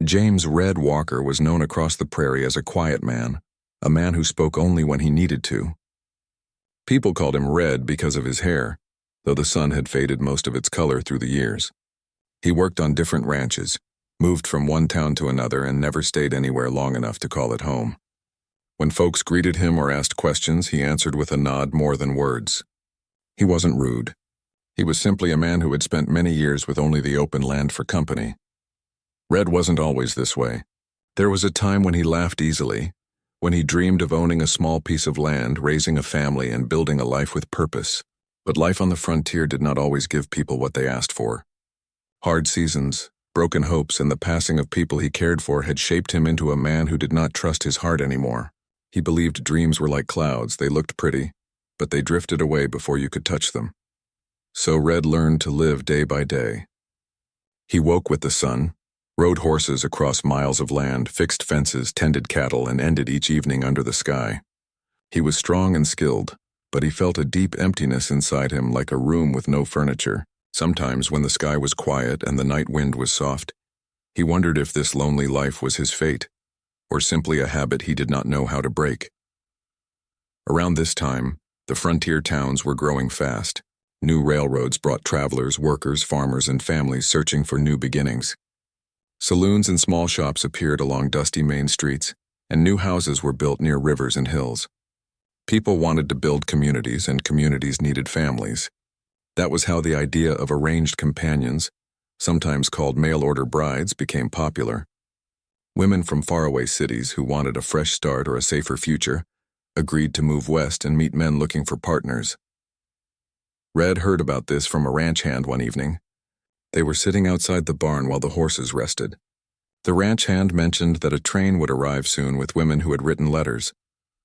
James Red Walker was known across the prairie as a man who spoke only when he needed to. People called him Red because of his hair, though the sun had faded most of its color through the years. He worked on different ranches, moved from one town to another, and never stayed anywhere long enough to call it home. When folks greeted him or asked questions, he answered with a nod more than words. He wasn't rude. He was simply a man who had spent many years with only the open land for company. Red wasn't always this way. There was a time when he laughed easily, when he dreamed of owning a small piece of land, raising a family, and building a life with purpose. But life on the frontier did not always give people what they asked for. Hard seasons, broken hopes, and the passing of people he cared for had shaped him into a man who did not trust his heart anymore. He believed dreams were like clouds. They looked pretty, but they drifted away before you could touch them. So Red learned to live day by day. He woke with the sun, rode horses across miles of land, fixed fences, tended cattle, and ended each evening under the sky. He was strong and skilled, but he felt a deep emptiness inside him, like a room with no furniture. Sometimes, when the sky was quiet and the night wind was soft, he wondered if this lonely life was his fate, or simply a habit he did not know how to break. Around this time, the frontier towns were growing fast. New railroads brought travelers, workers, farmers, and families searching for new beginnings. Saloons and small shops appeared along dusty main streets, and new houses were built near rivers and hills. People wanted to build communities, and communities needed families. That was how the idea of arranged companions, sometimes called mail-order brides, became popular. Women from faraway cities who wanted a fresh start or a safer future agreed to move west and meet men looking for partners. Red heard about this from a ranch hand one evening. They were sitting outside the barn while the horses rested. The ranch hand mentioned that a train would arrive soon with women who had written letters,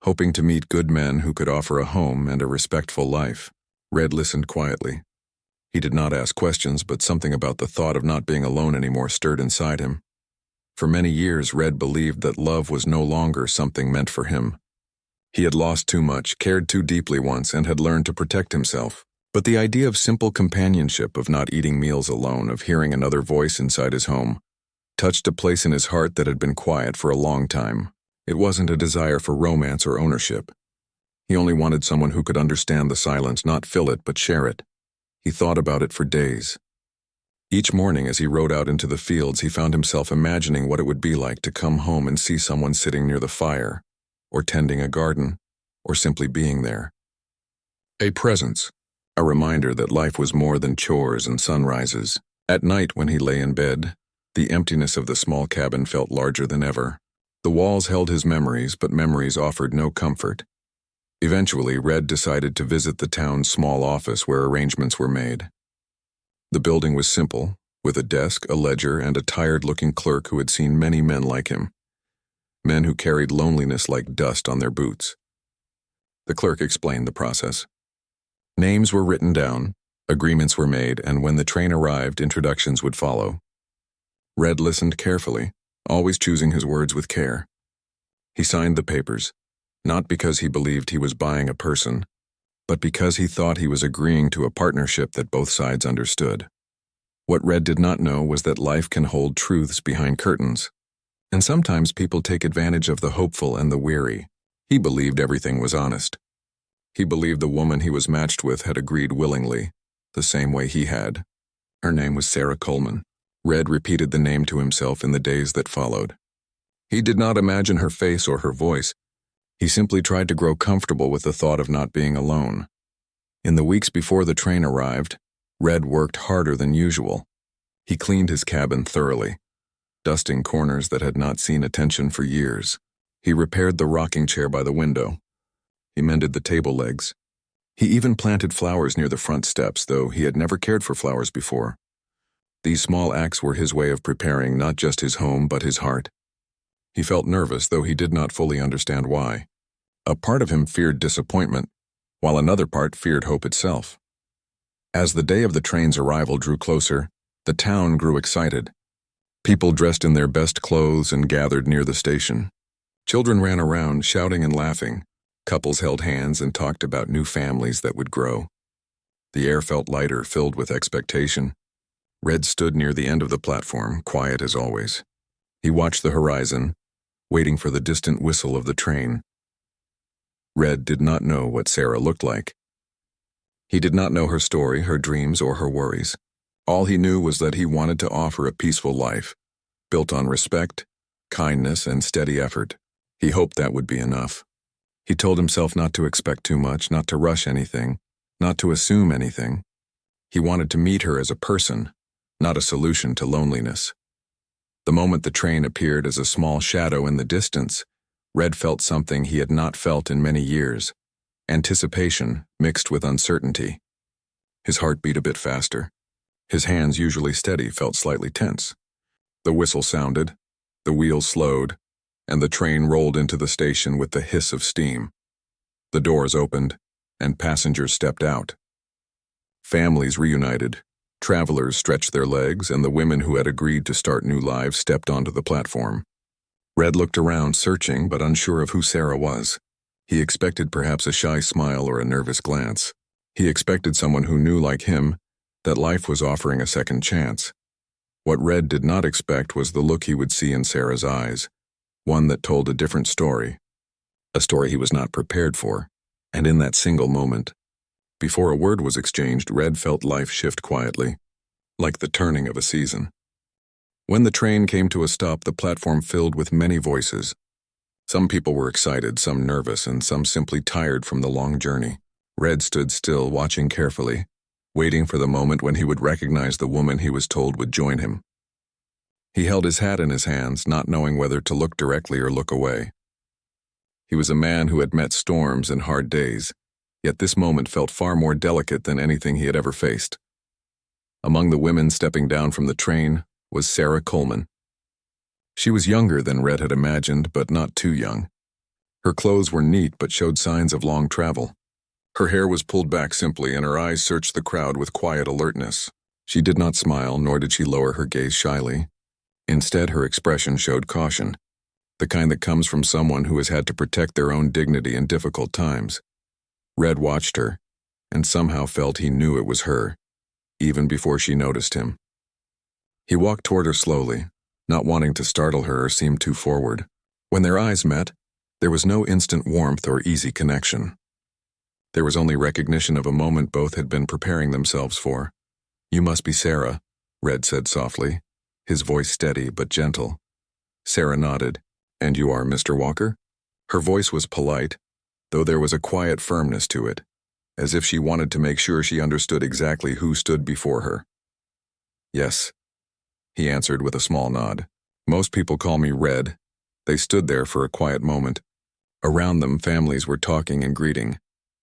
hoping to meet good men who could offer a home and a respectful life. Red listened quietly. He did not ask questions, but something about the thought of not being alone anymore stirred inside him. For many years, Red believed that love was no longer something meant for him. He had lost too much, cared too deeply once, and had learned to protect himself. But the idea of simple companionship, of not eating meals alone, of hearing another voice inside his home, touched a place in his heart that had been quiet for a long time. It wasn't a desire for romance or ownership. He only wanted someone who could understand the silence, not fill it, but share it. He thought about it for days. Each morning as he rode out into the fields, he found himself imagining what it would be like to come home and see someone sitting near the fire, or tending a garden, or simply being there. A presence. A reminder that life was more than chores and sunrises. At night, when he lay in bed, the emptiness of the small cabin felt larger than ever. The walls held his memories, but memories offered no comfort. Eventually, Red decided to visit the town's small office where arrangements were made. The building was simple, with a desk, a ledger, and a tired-looking clerk who had seen many men like him. Men who carried loneliness like dust on their boots. The clerk explained the process. Names were written down, agreements were made, and when the train arrived, introductions would follow. Red listened carefully, always choosing his words with care. He signed the papers, not because he believed he was buying a person, but because he thought he was agreeing to a partnership that both sides understood. What Red did not know was that life can hold truths behind curtains, and sometimes people take advantage of the hopeful and the weary. He believed everything was honest. He believed the woman he was matched with had agreed willingly, the same way he had. Her name was Sarah Coleman. Red repeated the name to himself in the days that followed. He did not imagine her face or her voice. He simply tried to grow comfortable with the thought of not being alone. In the weeks before the train arrived, Red worked harder than usual. He cleaned his cabin thoroughly, dusting corners that had not seen attention for years. He repaired the rocking chair by the window. He mended the table legs. He even planted flowers near the front steps, though he had never cared for flowers before. These small acts were his way of preparing not just his home, but his heart. He felt nervous, though he did not fully understand why. A part of him feared disappointment, while another part feared hope itself. As the day of the train's arrival drew closer, the town grew excited. People dressed in their best clothes and gathered near the station. Children ran around, shouting and laughing. Couples held hands and talked about new families that would grow. The air felt lighter, filled with expectation. Red stood near the end of the platform, quiet as always. He watched the horizon, waiting for the distant whistle of the train. Red did not know what Sarah looked like. He did not know her story, her dreams, or her worries. All he knew was that he wanted to offer a peaceful life, built on respect, kindness, and steady effort. He hoped that would be enough. He told himself not to expect too much, not to rush anything, not to assume anything. He wanted to meet her as a person, not a solution to loneliness. The moment the train appeared as a small shadow in the distance, Red felt something he had not felt in many years, anticipation mixed with uncertainty. His heart beat a bit faster. His hands, usually steady, felt slightly tense. The whistle sounded, the wheels slowed, and the train rolled into the station with the hiss of steam. The doors opened, and passengers stepped out. Families reunited, travelers stretched their legs, and the women who had agreed to start new lives stepped onto the platform. Red looked around, searching but unsure of who Sarah was. He expected perhaps a shy smile or a nervous glance. He expected someone who knew, like him, that life was offering a second chance. What Red did not expect was the look he would see in Sarah's eyes, one that told a different story, a story he was not prepared for. And in that single moment, before a word was exchanged, Red felt life shift quietly, like the turning of a season. When the train came to a stop, the platform filled with many voices. Some people were excited, some nervous, and some simply tired from the long journey. Red stood still, watching carefully, waiting for the moment when he would recognize the woman he was told would join him. He held his hat in his hands, not knowing whether to look directly or look away. He was a man who had met storms and hard days, yet this moment felt far more delicate than anything he had ever faced. Among the women stepping down from the train was Sarah Coleman. She was younger than Red had imagined, but not too young. Her clothes were neat but showed signs of long travel. Her hair was pulled back simply, and her eyes searched the crowd with quiet alertness. She did not smile, nor did she lower her gaze shyly. Instead, her expression showed caution, the kind that comes from someone who has had to protect their own dignity in difficult times. Red watched her, and somehow felt he knew it was her, even before she noticed him. He walked toward her slowly, not wanting to startle her or seem too forward. When their eyes met, there was no instant warmth or easy connection. There was only recognition of a moment both had been preparing themselves for. "You must be Sarah," Red said softly, his voice steady but gentle. Sarah nodded. "And you are Mr. Walker?" Her voice was polite, though there was a quiet firmness to it, as if she wanted to make sure she understood exactly who stood before her. "Yes," he answered with a small nod. "Most people call me Red." They stood there for a quiet moment. Around them, families were talking and greeting,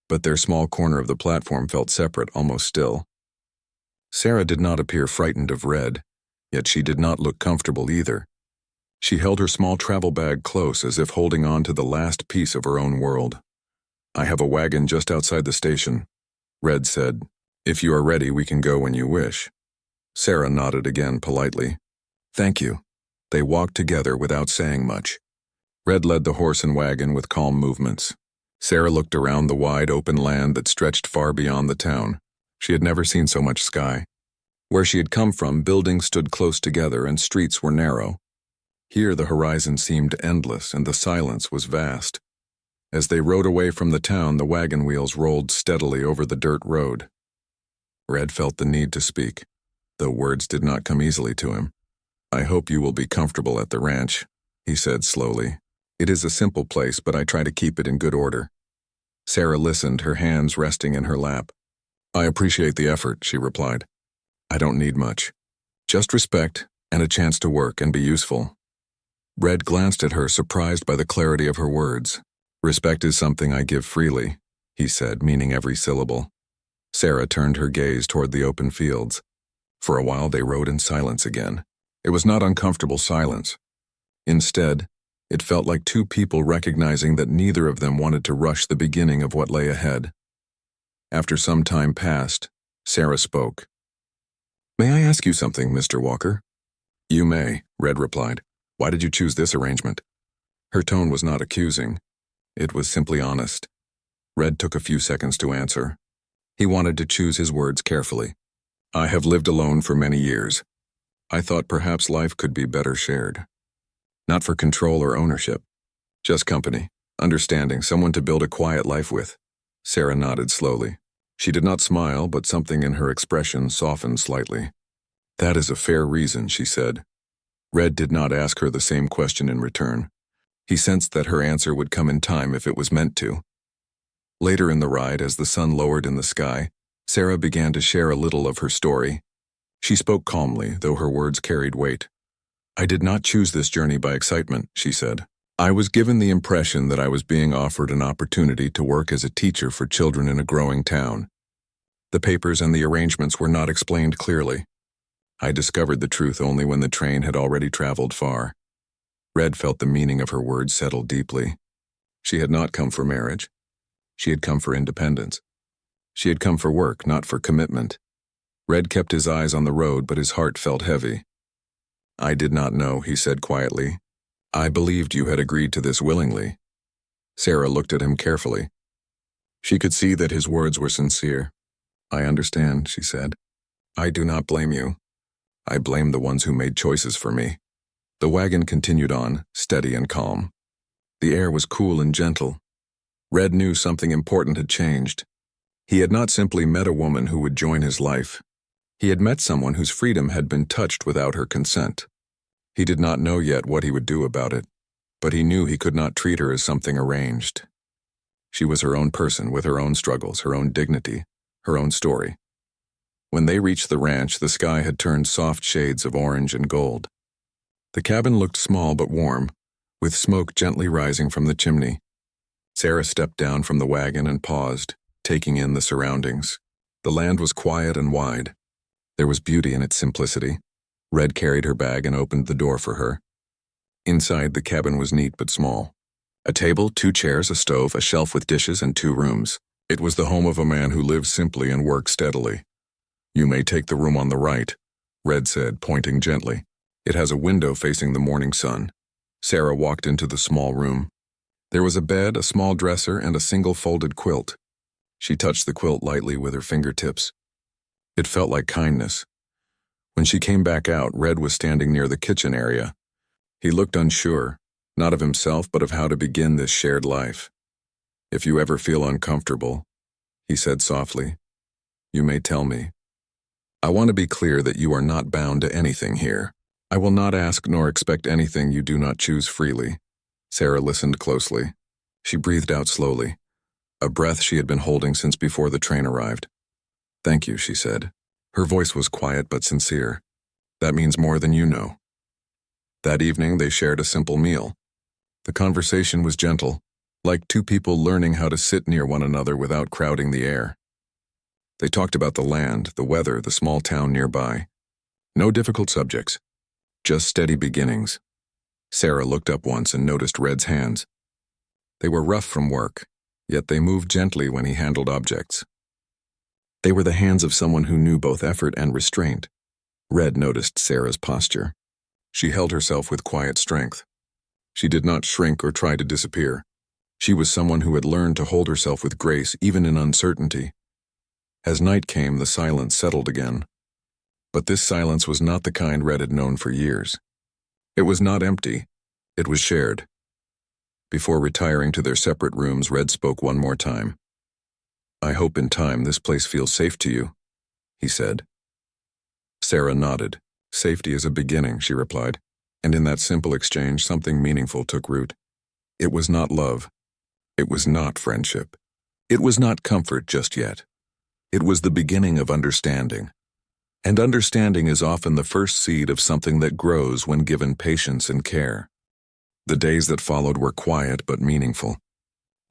but their small corner of the platform felt separate, almost still. Sarah did not appear frightened of Red, yet she did not look comfortable either. She held her small travel bag close, as if holding on to the last piece of her own world. "I have a wagon just outside the station," Red said. "If you are ready, we can go when you wish." Sarah nodded again politely. "Thank you." They walked together without saying much. Red led the horse and wagon with calm movements. Sarah looked around the wide open land that stretched far beyond the town. She had never seen so much sky. Where she had come from, buildings stood close together and streets were narrow. Here the horizon seemed endless and the silence was vast. As they rode away from the town, the wagon wheels rolled steadily over the dirt road. Red felt the need to speak, though words did not come easily to him. "I hope you will be comfortable at the ranch," he said slowly. "It is a simple place, but I try to keep it in good order." Sarah listened, her hands resting in her lap. "I appreciate the effort," she replied. "I don't need much. Just respect and a chance to work and be useful." Red glanced at her, surprised by the clarity of her words. "Respect is something I give freely," he said, meaning every syllable. Sarah turned her gaze toward the open fields. For a while they rode in silence again. It was not uncomfortable silence. Instead, it felt like two people recognizing that neither of them wanted to rush the beginning of what lay ahead. After some time passed, Sarah spoke. "May I ask you something, Mr. Walker?" "You may," Red replied. "Why did you choose this arrangement?" Her tone was not accusing. It was simply honest. Red took a few seconds to answer. He wanted to choose his words carefully. "I have lived alone for many years. I thought perhaps life could be better shared." Not for control or ownership. Just company, understanding, someone to build a quiet life with. Sarah nodded slowly. She did not smile, but something in her expression softened slightly. That is a fair reason, she said. Red did not ask her the same question in return. He sensed that her answer would come in time if it was meant to. Later in the ride, as the sun lowered in the sky, Sarah began to share a little of her story. She spoke calmly, though her words carried weight. I did not choose this journey by excitement, she said. I was given the impression that I was being offered an opportunity to work as a teacher for children in a growing town. The papers and the arrangements were not explained clearly. I discovered the truth only when the train had already traveled far. Red felt the meaning of her words settle deeply. She had not come for marriage. She had come for independence. She had come for work, not for commitment. Red kept his eyes on the road, but his heart felt heavy. I did not know, he said quietly. I believed you had agreed to this willingly. Sarah looked at him carefully. She could see that his words were sincere. I understand, she said. I do not blame you. I blame the ones who made choices for me. The wagon continued on, steady and calm. The air was cool and gentle. Red knew something important had changed. He had not simply met a woman who would join his life. He had met someone whose freedom had been touched without her consent. He did not know yet what he would do about it, but he knew he could not treat her as something arranged. She was her own person with her own struggles, her own dignity, her own story. When they reached the ranch, the sky had turned soft shades of orange and gold. The cabin looked small but warm, with smoke gently rising from the chimney. Sarah stepped down from the wagon and paused, taking in the surroundings. The land was quiet and wide. There was beauty in its simplicity. Red carried her bag and opened the door for her. Inside, the cabin was neat but small. A table, 2 chairs, a stove, a shelf with dishes, and 2 rooms. It was the home of a man who lived simply and worked steadily. You may take the room on the right, Red said, pointing gently. It has a window facing the morning sun. Sarah walked into the small room. There was a bed, a small dresser, and a single folded quilt. She touched the quilt lightly with her fingertips. It felt like kindness. When she came back out, Red was standing near the kitchen area. He looked unsure, not of himself but of how to begin this shared life. If you ever feel uncomfortable, he said softly, you may tell me. I want to be clear that you are not bound to anything here. I will not ask nor expect anything you do not choose freely. Sarah listened closely. She breathed out slowly, a breath she had been holding since before the train arrived. Thank you, she said. Her voice was quiet but sincere. That means more than you know. That evening, they shared a simple meal. The conversation was gentle, like 2 people learning how to sit near one another without crowding the air. They talked about the land, the weather, the small town nearby. No difficult subjects, just steady beginnings. Sarah looked up once and noticed Red's hands. They were rough from work, yet they moved gently when he handled objects. They were the hands of someone who knew both effort and restraint. Red noticed Sarah's posture. She held herself with quiet strength. She did not shrink or try to disappear. She was someone who had learned to hold herself with grace even in uncertainty. As night came, the silence settled again. But this silence was not the kind Red had known for years. It was not empty. It was shared. Before retiring to their separate rooms, Red spoke one more time. I hope in time this place feels safe to you, he said. Sarah nodded. Safety is a beginning, she replied, and in that simple exchange something meaningful took root. It was not love. It was not friendship. It was not comfort just yet. It was the beginning of understanding. And understanding is often the first seed of something that grows when given patience and care. The days that followed were quiet but meaningful.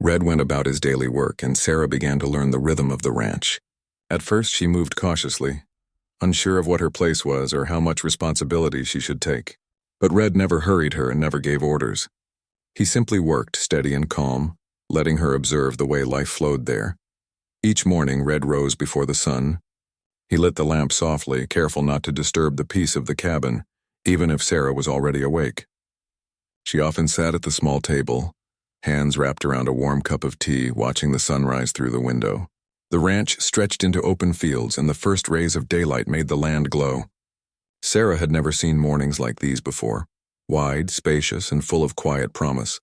Red went about his daily work, and Sarah began to learn the rhythm of the ranch. At first she moved cautiously, unsure of what her place was or how much responsibility she should take. But Red never hurried her and never gave orders. He simply worked, steady and calm, letting her observe the way life flowed there. Each morning Red rose before the sun. He lit the lamp softly, careful not to disturb the peace of the cabin, even if Sarah was already awake. She often sat at the small table, hands wrapped around a warm cup of tea, watching the sunrise through the window. The ranch stretched into open fields, and the first rays of daylight made the land glow. Sarah had never seen mornings like these before, wide, spacious, and full of quiet promise.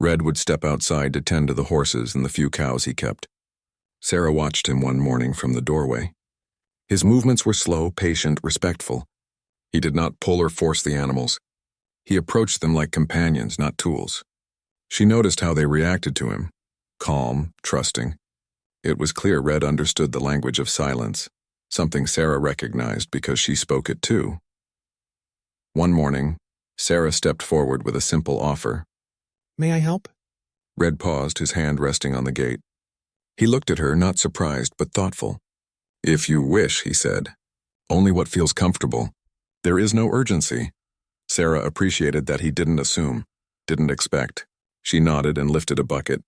Red would step outside to tend to the horses and the few cows he kept. Sarah watched him one morning from the doorway. His movements were slow, patient, respectful. He did not pull or force the animals. He approached them like companions, not tools. She noticed how they reacted to him, calm, trusting. It was clear Red understood the language of silence, something Sarah recognized because she spoke it too. One morning, Sarah stepped forward with a simple offer. May I help? Red paused, his hand resting on the gate. He looked at her, not surprised, but thoughtful. If you wish, he said. Only what feels comfortable. There is no urgency. Sarah appreciated that he didn't assume, didn't expect. She nodded and lifted a bucket,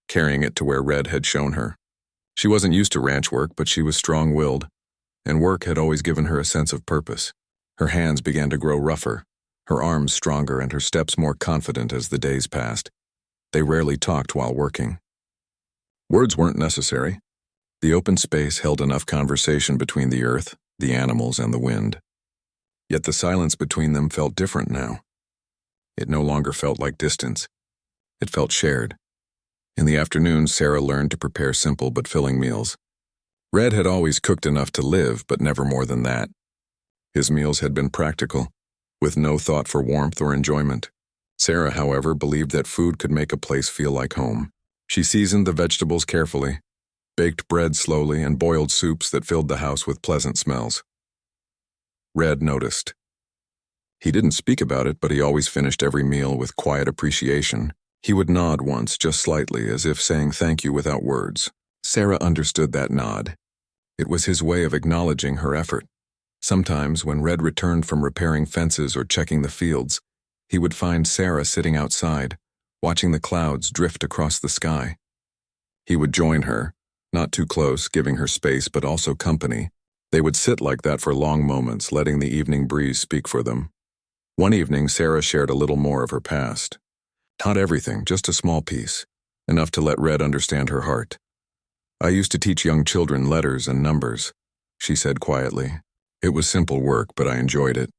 carrying it to where Red had shown her. She wasn't used to ranch work, but she was strong-willed, and work had always given her a sense of purpose. Her hands began to grow rougher, her arms stronger and her steps more confident as the days passed. They rarely talked while working. Words weren't necessary. The open space held enough conversation between the earth, the animals, and the wind. Yet the silence between them felt different now. It no longer felt like distance. It felt shared. In the afternoon, Sarah learned to prepare simple but filling meals. Red had always cooked enough to live, but never more than that. His meals had been practical, with no thought for warmth or enjoyment. Sarah, however, believed that food could make a place feel like home. She seasoned the vegetables carefully, baked bread slowly, and boiled soups that filled the house with pleasant smells. Red noticed. He didn't speak about it, but he always finished every meal with quiet appreciation. He would nod once, just slightly, as if saying thank you without words. Sarah understood that nod. It was his way of acknowledging her effort. Sometimes, when Red returned from repairing fences or checking the fields, he would find Sarah sitting outside, watching the clouds drift across the sky. He would join her, not too close, giving her space but also company. They would sit like that for long moments, letting the evening breeze speak for them. One evening, Sarah shared a little more of her past. Not everything, just a small piece, enough to let Red understand her heart. I used to teach young children letters and numbers, she said quietly. It was simple work, but I enjoyed it.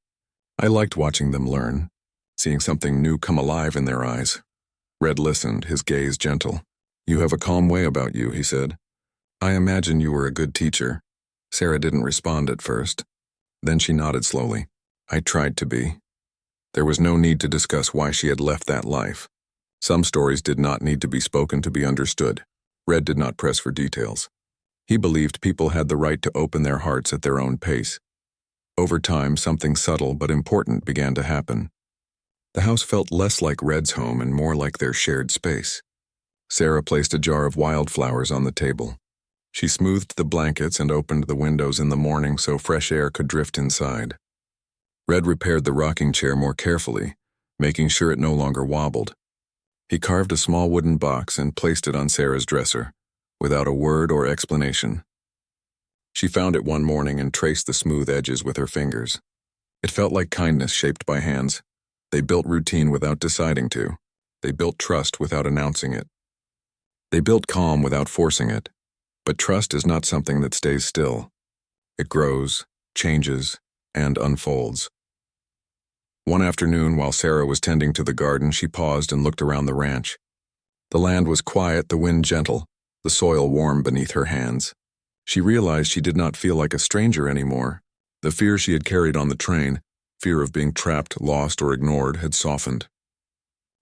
I liked watching them learn, seeing something new come alive in their eyes. Red listened, his gaze gentle. You have a calm way about you, he said. I imagine you were a good teacher. Sarah didn't respond at first. Then she nodded slowly. I tried to be. There was no need to discuss why she had left that life. Some stories did not need to be spoken to be understood. Red did not press for details. He believed people had the right to open their hearts at their own pace. Over time, something subtle but important began to happen. The house felt less like Red's home and more like their shared space. Sarah placed a jar of wildflowers on the table. She smoothed the blankets and opened the windows in the morning so fresh air could drift inside. Red repaired the rocking chair more carefully, making sure it no longer wobbled. He carved a small wooden box and placed it on Sarah's dresser, without a word or explanation. She found it one morning and traced the smooth edges with her fingers. It felt like kindness shaped by hands. They built routine without deciding to. They built trust without announcing it. They built calm without forcing it. But trust is not something that stays still. It grows, changes, and unfolds. One afternoon, while Sarah was tending to the garden, she paused and looked around the ranch. The land was quiet, the wind gentle, the soil warm beneath her hands. She realized she did not feel like a stranger anymore. The fear she had carried on the train, fear of being trapped, lost, or ignored, had softened.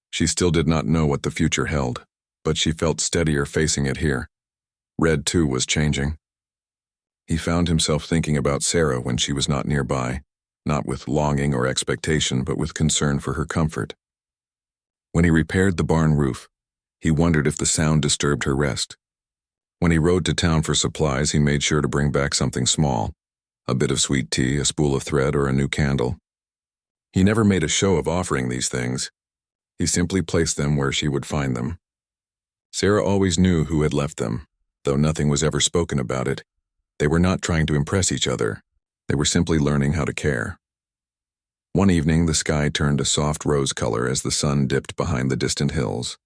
She still did not know what the future held, but she felt steadier facing it here. Red, too, was changing. He found himself thinking about Sarah when she was not nearby, not with longing or expectation, but with concern for her comfort. When he repaired the barn roof, he wondered if the sound disturbed her rest. When he rode to town for supplies, he made sure to bring back something small, a bit of sweet tea, a spool of thread, or a new candle. He never made a show of offering these things. He simply placed them where she would find them. Sarah always knew who had left them, though nothing was ever spoken about it. They were not trying to impress each other. They were simply learning how to care. One evening, the sky turned a soft rose color as the sun dipped behind the distant hills.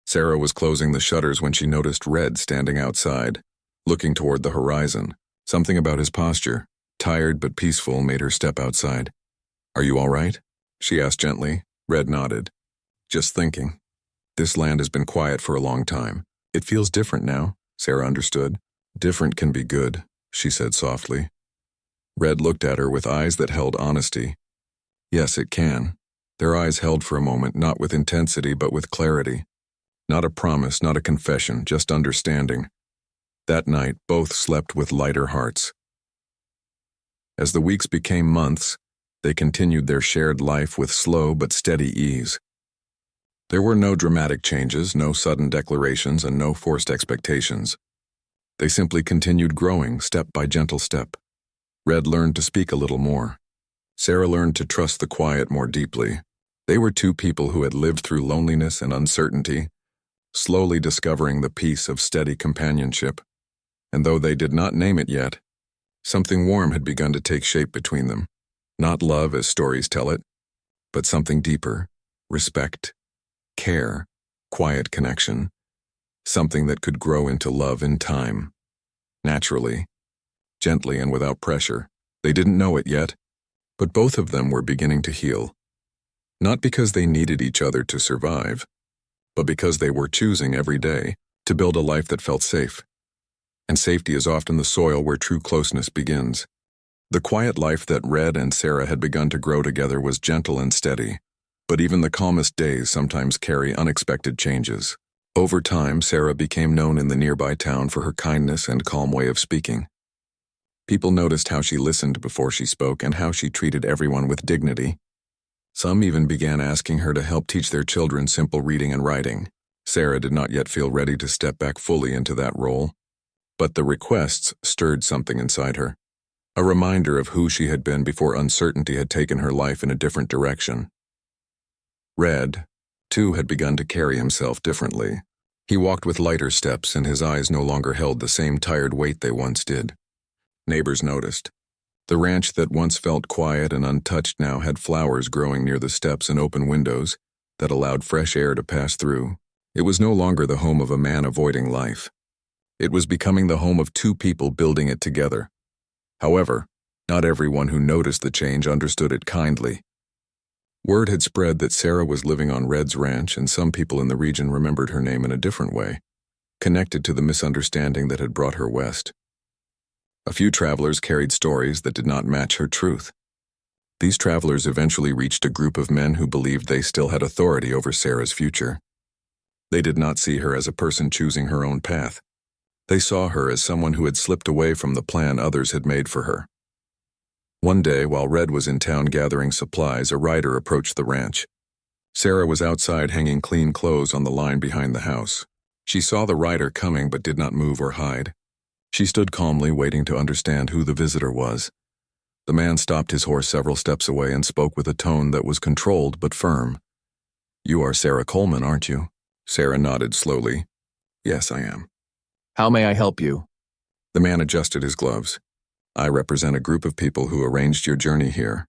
Sarah was closing the shutters when she noticed Red standing outside, looking toward the horizon. Something about his posture, tired but peaceful, made her step outside. Are you all right? she asked gently. Red nodded. Just thinking. This land has been quiet for a long time. It feels different now, Sarah understood. Different can be good, she said softly. Red looked at her with eyes that held honesty. Yes, it can. Their eyes held for a moment, not with intensity but with clarity. Not a promise, not a confession, just understanding. That night, both slept with lighter hearts. As the weeks became months, they continued their shared life with slow but steady ease. There were no dramatic changes, no sudden declarations, and no forced expectations. They simply continued growing, step by gentle step. Red learned to speak a little more. Sarah learned to trust the quiet more deeply. They were two people who had lived through loneliness and uncertainty, slowly discovering the peace of steady companionship. And though they did not name it yet, something warm had begun to take shape between them. Not love as stories tell it, but something deeper, respect, care, quiet connection, something that could grow into love in time. Naturally, gently and without pressure. They didn't know it yet, but both of them were beginning to heal. Not because they needed each other to survive, but because they were choosing every day to build a life that felt safe. And safety is often the soil where true closeness begins. The quiet life that Red and Sarah had begun to grow together was gentle and steady, but even the calmest days sometimes carry unexpected changes. Over time, Sarah became known in the nearby town for her kindness and calm way of speaking. People noticed how she listened before she spoke and how she treated everyone with dignity. Some even began asking her to help teach their children simple reading and writing. Sarah did not yet feel ready to step back fully into that role, but the requests stirred something inside her. A reminder of who she had been before uncertainty had taken her life in a different direction. Red, too, had begun to carry himself differently. He walked with lighter steps, and his eyes no longer held the same tired weight they once did. Neighbors noticed. The ranch that once felt quiet and untouched now had flowers growing near the steps and open windows that allowed fresh air to pass through. It was no longer the home of a man avoiding life. It was becoming the home of two people building it together. However, not everyone who noticed the change understood it kindly. Word had spread that Sarah was living on Red's ranch, and some people in the region remembered her name in a different way, connected to the misunderstanding that had brought her west. A few travelers carried stories that did not match her truth. These travelers eventually reached a group of men who believed they still had authority over Sarah's future. They did not see her as a person choosing her own path. They saw her as someone who had slipped away from the plan others had made for her. One day, while Red was in town gathering supplies, a rider approached the ranch. Sarah was outside hanging clean clothes on the line behind the house. She saw the rider coming but did not move or hide. She stood calmly, waiting to understand who the visitor was. The man stopped his horse several steps away and spoke with a tone that was controlled but firm. "You are Sarah Coleman, aren't you?" Sarah nodded slowly. "Yes, I am." "How may I help you?" The man adjusted his gloves. "I represent a group of people who arranged your journey here.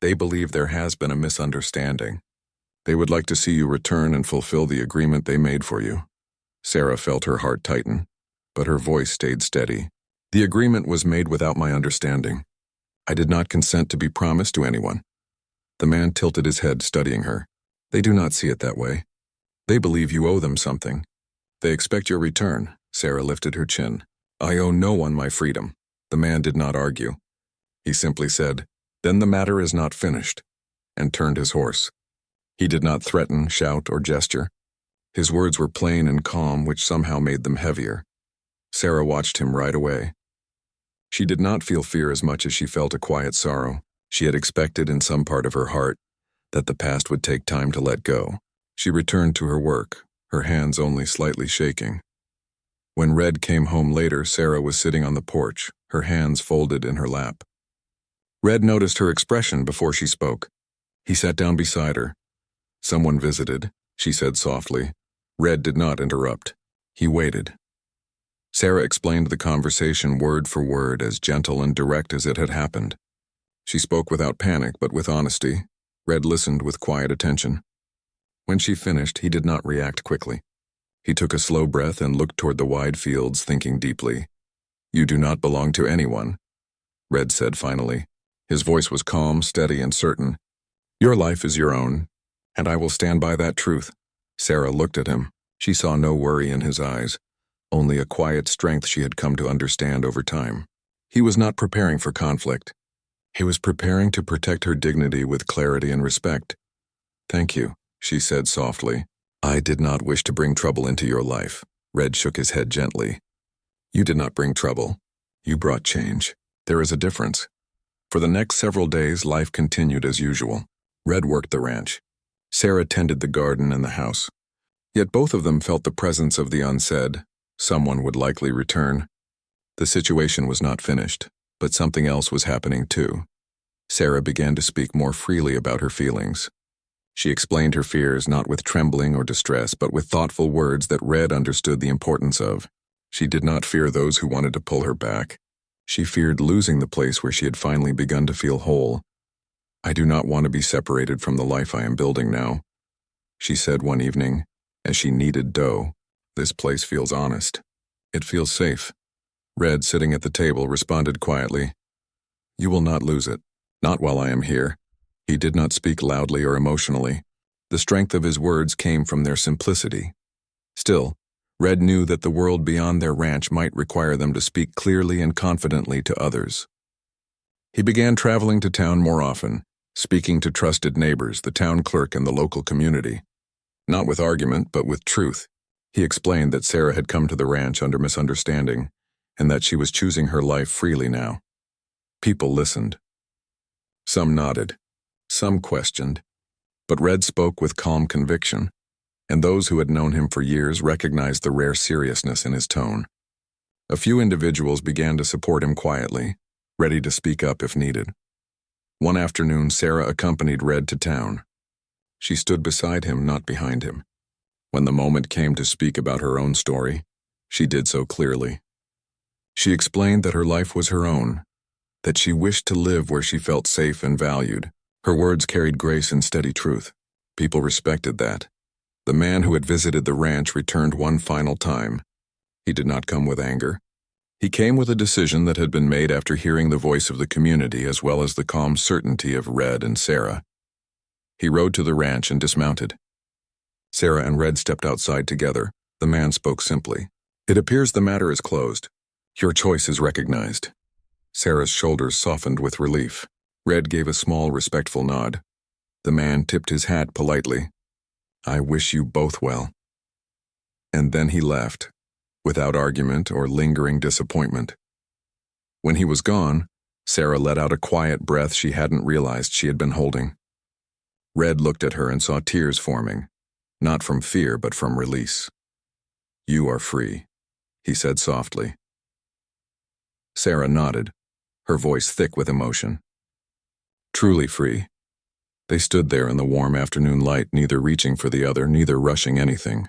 They believe there has been a misunderstanding. They would like to see you return and fulfill the agreement they made for you." Sarah felt her heart tighten, but her voice stayed steady. "The agreement was made without my understanding. I did not consent to be promised to anyone." The man tilted his head, studying her. "They do not see it that way. They believe you owe them something. They expect your return." Sarah lifted her chin. "I owe no one my freedom." The man did not argue. He simply said, "Then the matter is not finished," and turned his horse. He did not threaten, shout, or gesture. His words were plain and calm, which somehow made them heavier. Sarah watched him right away. She did not feel fear as much as she felt a quiet sorrow. She had expected in some part of her heart that the past would take time to let go. She returned to her work, her hands only slightly shaking. When Red came home later, Sarah was sitting on the porch, her hands folded in her lap. Red noticed her expression before she spoke. He sat down beside her. "Someone visited," she said softly. Red did not interrupt. He waited. Sarah explained the conversation word for word, as gentle and direct as it had happened. She spoke without panic, but with honesty. Red listened with quiet attention. When she finished, he did not react quickly. He took a slow breath and looked toward the wide fields, thinking deeply. "You do not belong to anyone," Red said finally. His voice was calm, steady, and certain. Your life is your own, and I will stand by that truth. Sarah looked at him. She saw no worry in his eyes, only a quiet strength she had come to understand over time. He was not preparing for conflict. He was preparing to protect her dignity with clarity and respect. Thank you, she said softly. I did not wish to bring trouble into your life. Red shook his head gently. You did not bring trouble. You brought change. There is a difference. For the next several days, life continued as usual. Red worked the ranch. Sarah tended the garden and the house. Yet both of them felt the presence of the unsaid. Someone would likely return. The situation was not finished, but something else was happening too. Sarah began to speak more freely about her feelings. She explained her fears not with trembling or distress, but with thoughtful words that Red understood the importance of. She did not fear those who wanted to pull her back. She feared losing the place where she had finally begun to feel whole. I do not want to be separated from the life I am building now, she said one evening, as she kneaded dough. This place feels honest. It feels safe. Red, sitting at the table, responded quietly. You will not lose it. Not while I am here. He did not speak loudly or emotionally. The strength of his words came from their simplicity. Still, Red knew that the world beyond their ranch might require them to speak clearly and confidently to others. He began traveling to town more often, speaking to trusted neighbors, the town clerk, and the local community. Not with argument, but with truth. He explained that Sarah had come to the ranch under misunderstanding, and that she was choosing her life freely now. People listened. Some nodded. Some questioned. But Red spoke with calm conviction, and those who had known him for years recognized the rare seriousness in his tone. A few individuals began to support him quietly, ready to speak up if needed. One afternoon, Sarah accompanied Red to town. She stood beside him, not behind him. When the moment came to speak about her own story, she did so clearly. She explained that her life was her own, that she wished to live where she felt safe and valued. Her words carried grace and steady truth. People respected that. The man who had visited the ranch returned one final time. He did not come with anger. He came with a decision that had been made after hearing the voice of the community as well as the calm certainty of Red and Sarah. He rode to the ranch and dismounted. Sarah and Red stepped outside together. The man spoke simply. It appears the matter is closed. Your choice is recognized. Sarah's shoulders softened with relief. Red gave a small, respectful nod. The man tipped his hat politely. I wish you both well. And then he left, without argument or lingering disappointment. When he was gone, Sarah let out a quiet breath she hadn't realized she had been holding. Red looked at her and saw tears forming, not from fear but from release. You are free, he said softly. Sarah nodded, her voice thick with emotion. Truly free. They stood there in the warm afternoon light, neither reaching for the other, neither rushing anything.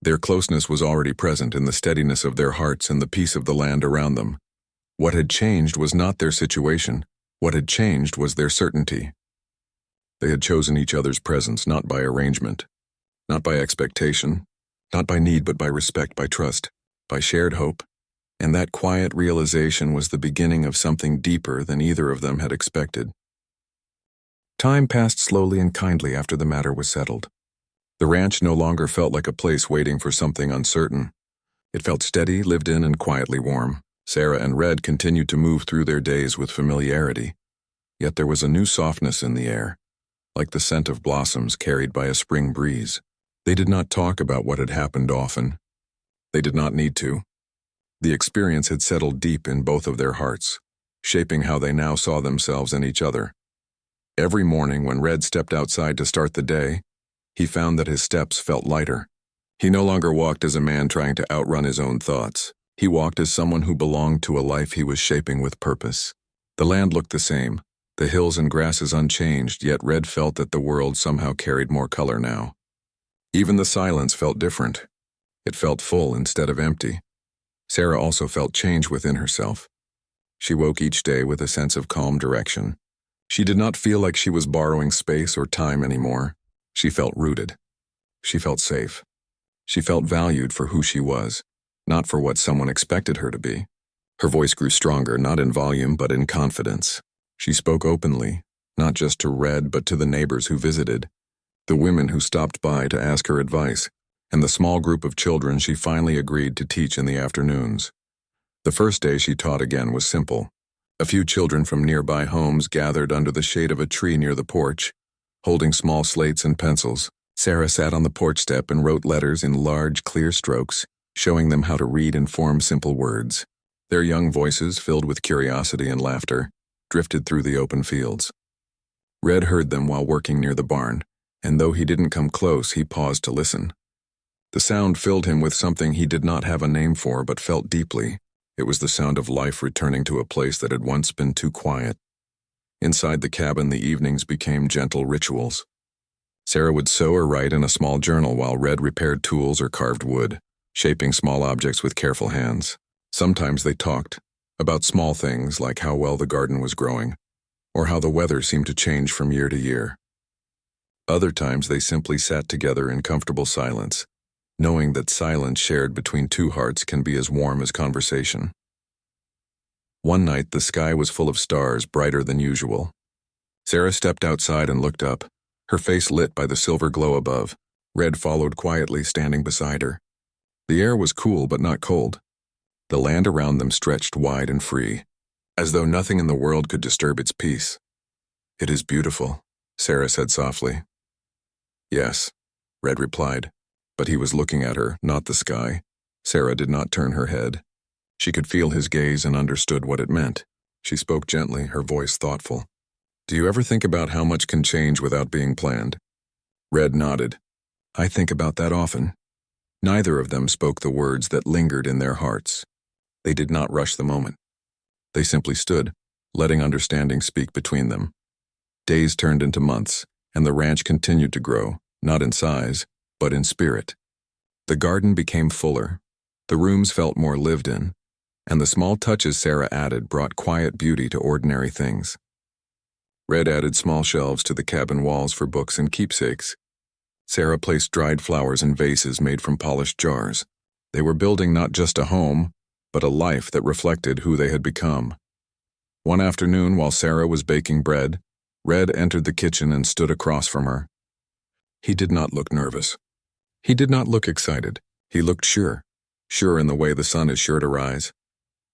Their closeness was already present in the steadiness of their hearts and the peace of the land around them. What had changed was not their situation. What had changed was their certainty. They had chosen each other's presence not by arrangement, not by expectation, not by need but by respect, by trust, by shared hope. And that quiet realization was the beginning of something deeper than either of them had expected. Time passed slowly and kindly after the matter was settled. The ranch no longer felt like a place waiting for something uncertain. It felt steady, lived in, and quietly warm. Sarah and Red continued to move through their days with familiarity. Yet there was a new softness in the air, like the scent of blossoms carried by a spring breeze. They did not talk about what had happened often. They did not need to. The experience had settled deep in both of their hearts, shaping how they now saw themselves and each other. Every morning when Red stepped outside to start the day, he found that his steps felt lighter. He no longer walked as a man trying to outrun his own thoughts. He walked as someone who belonged to a life he was shaping with purpose. The land looked the same, the hills and grasses unchanged, yet Red felt that the world somehow carried more color now. Even the silence felt different. It felt full instead of empty. Sarah also felt change within herself. She woke each day with a sense of calm direction. She did not feel like she was borrowing space or time anymore. She felt rooted. She felt safe. She felt valued for who she was, not for what someone expected her to be. Her voice grew stronger, not in volume but in confidence. She spoke openly, not just to Red but to the neighbors who visited, the women who stopped by to ask her advice, and the small group of children she finally agreed to teach in the afternoons. The first day she taught again was simple. A few children from nearby homes gathered under the shade of a tree near the porch, holding small slates and pencils. Sarah sat on the porch step and wrote letters in large, clear strokes, showing them how to read and form simple words. Their young voices, filled with curiosity and laughter, drifted through the open fields. Red heard them while working near the barn, and though he didn't come close, he paused to listen. The sound filled him with something he did not have a name for but felt deeply. It was the sound of life returning to a place that had once been too quiet. Inside the cabin, the evenings became gentle rituals. Sarah would sew or write in a small journal while Red repaired tools or carved wood, shaping small objects with careful hands. Sometimes they talked about small things like how well the garden was growing, or how the weather seemed to change from year to year. Other times they simply sat together in comfortable silence, knowing that silence shared between two hearts can be as warm as conversation. One night, the sky was full of stars, brighter than usual. Sarah stepped outside and looked up, her face lit by the silver glow above. Red followed quietly, standing beside her. The air was cool but not cold. The land around them stretched wide and free, as though nothing in the world could disturb its peace. "It is beautiful," Sarah said softly. "Yes," Red replied, but he was looking at her, not the sky. Sarah did not turn her head. She could feel his gaze and understood what it meant. She spoke gently, her voice thoughtful. "Do you ever think about how much can change without being planned?" Red nodded. "I think about that often." Neither of them spoke the words that lingered in their hearts. They did not rush the moment. They simply stood, letting understanding speak between them. Days turned into months, and the ranch continued to grow, not in size, but in spirit. The garden became fuller. The rooms felt more lived in, and the small touches Sarah added brought quiet beauty to ordinary things. Red added small shelves to the cabin walls for books and keepsakes. Sarah placed dried flowers in vases made from polished jars. They were building not just a home, but a life that reflected who they had become. One afternoon, while Sarah was baking bread, Red entered the kitchen and stood across from her. He did not look nervous. He did not look excited. He looked sure in the way the sun is sure to rise.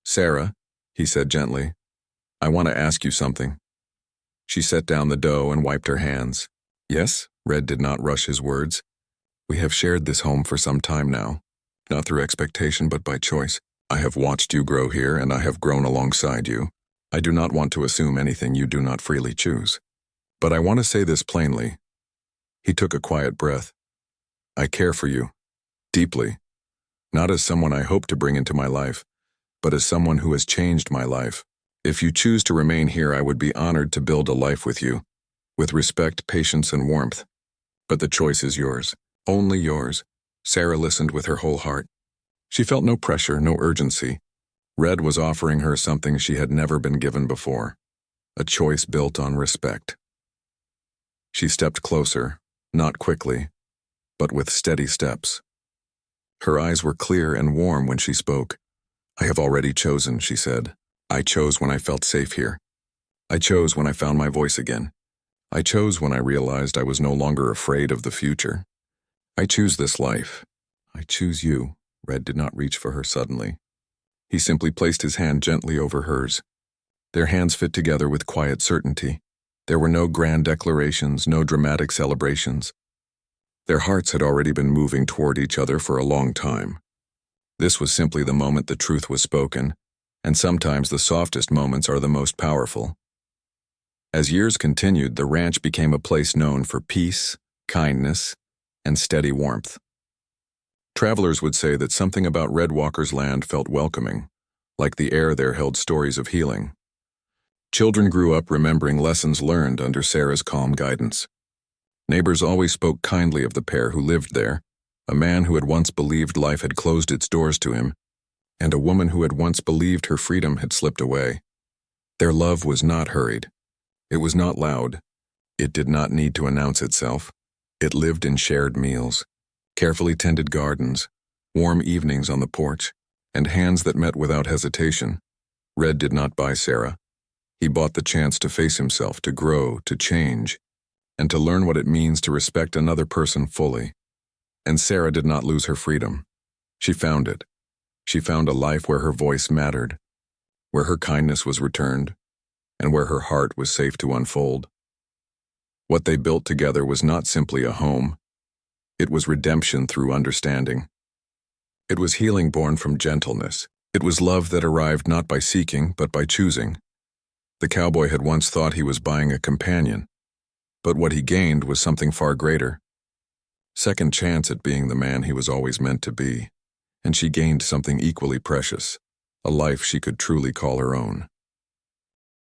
"Sarah," he said gently, "I want to ask you something." She set down the dough and wiped her hands. "Yes?" Red did not rush his words. "We have shared this home for some time now, not through expectation but by choice. I have watched you grow here, and I have grown alongside you. I do not want to assume anything you do not freely choose. But I want to say this plainly." He took a quiet breath. "I care for you, deeply, not as someone I hope to bring into my life, but as someone who has changed my life. If you choose to remain here, I would be honored to build a life with you, with respect, patience, and warmth. But the choice is yours, only yours." Sarah listened with her whole heart. She felt no pressure, no urgency. Red was offering her something she had never been given before, a choice built on respect. She stepped closer, not quickly, but with steady steps. Her eyes were clear and warm when she spoke. "I have already chosen," she said. "I chose when I felt safe here. I chose when I found my voice again. I chose when I realized I was no longer afraid of the future. I choose this life. I choose you." Red did not reach for her suddenly. He simply placed his hand gently over hers. Their hands fit together with quiet certainty. There were no grand declarations, no dramatic celebrations. Their hearts had already been moving toward each other for a long time. This was simply the moment the truth was spoken, and sometimes the softest moments are the most powerful. As years continued, the ranch became a place known for peace, kindness, and steady warmth. Travelers would say that something about Red Walker's land felt welcoming, like the air there held stories of healing. Children grew up remembering lessons learned under Sarah's calm guidance. Neighbors always spoke kindly of the pair who lived there, a man who had once believed life had closed its doors to him, and a woman who had once believed her freedom had slipped away. Their love was not hurried. It was not loud. It did not need to announce itself. It lived in shared meals, carefully tended gardens, warm evenings on the porch, and hands that met without hesitation. Red did not buy Sarah. He bought the chance to face himself, to grow, to change, and to learn what it means to respect another person fully. And Sarah did not lose her freedom. She found it. She found a life where her voice mattered, where her kindness was returned, and where her heart was safe to unfold. What they built together was not simply a home. It was redemption through understanding. It was healing born from gentleness. It was love that arrived not by seeking, but by choosing. The cowboy had once thought he was buying a companion, but what he gained was something far greater. Second chance at being the man he was always meant to be, and she gained something equally precious, a life she could truly call her own.